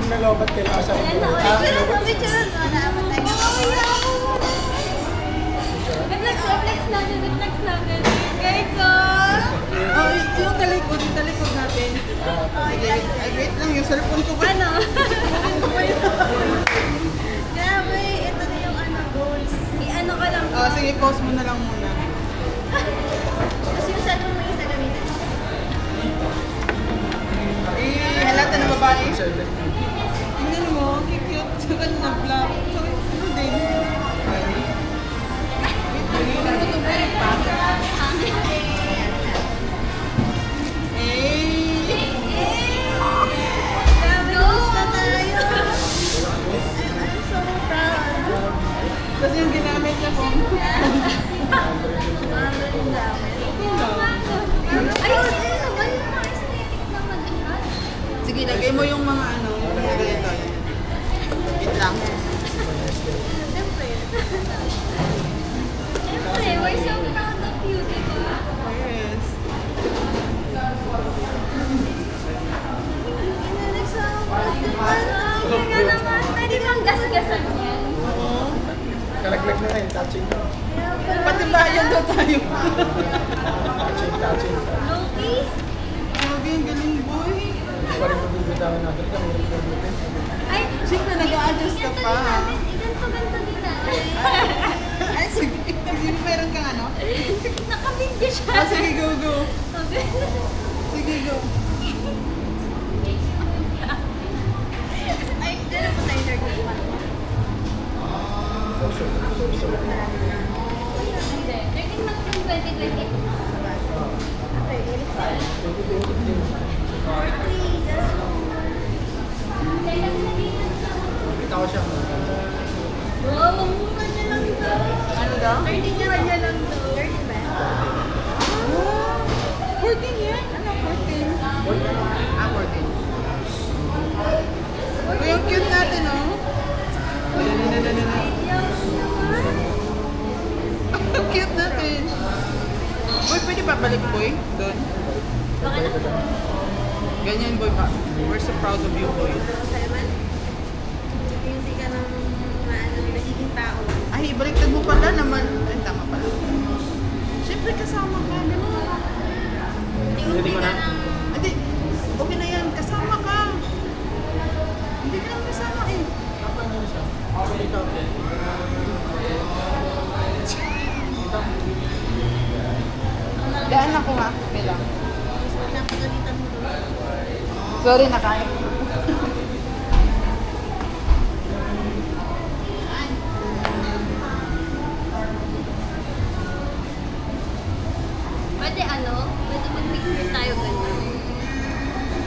nalobat kayo sa Ayan na, ulit. Picture na. Reflex natin, reflex natin. Guys, Oh, yung talikod natin. Sige, ay, wait lang, yung cellphone ko ba? ano? Grabe, ito na yung ano, goals. I-ano ka lang. Oh, sige, pause mo na lang muna. Tapos yung cellphone mo isa gamitin. Halata na babae. Tingnan mo, cute. Saka na black. Saka, ano din? Ano to ba yung pa? Goals na tayo! I'm so proud. Kasi yung ginamit niya po. Ay, ano naman yung mga aesthetic naman. Sige, lagay mo yung mga ano. Lagay ito. Wait lang. Siyempre. Siyempre, we're so proud of you, di ba? Yes. Kaya naman, pwede bang gasgasan yan? Kalaglag na rin, touching na. Pati bayan daw tayo. Touching. Loki? Grabe, ang galing boy. Hindi pa rin mabibitawan natin. Kami rin mabibitin. Ay, Siyempre, nag-a-adjust ka pa. Ganto din natin. Ay, sige. Sige, meron kang ano? Nakabidyo siya. Ah, sige, go, go. Okay. Sige, go. Ay, dala po tayo nerd naman. So. Hindi. 13 months from 2020. Okay, ulit sa 40. Kita ko siya. Wow, ang mura niya lang daw. Ano daw? 13 niya lang daw. 13 ba? 14 yan? Ano, 14? Ah, 14. Uy, ang cute natin, oh. Ang cute natin. Boy, pwede pa balik, boy? Doon. Baka na. Ganyan, boy, pa. We're so proud of you, boy. Salamat. Hindi ka nang maano, nagiging tao. Ay, baliktad mo pala naman. Ay, tama pala. Siyempre, kasama ka. Ganun. Hindi ka nang... Hindi, okay na yan. Kasama ka. Hindi ka naman kasama eh. Kapan yun siya? Dito. Daan ako ha. Okay lang. Pinapagalitan mo doon. Sorry, nakain. Pwede ano? Pwede mag-picture tayo ganyan.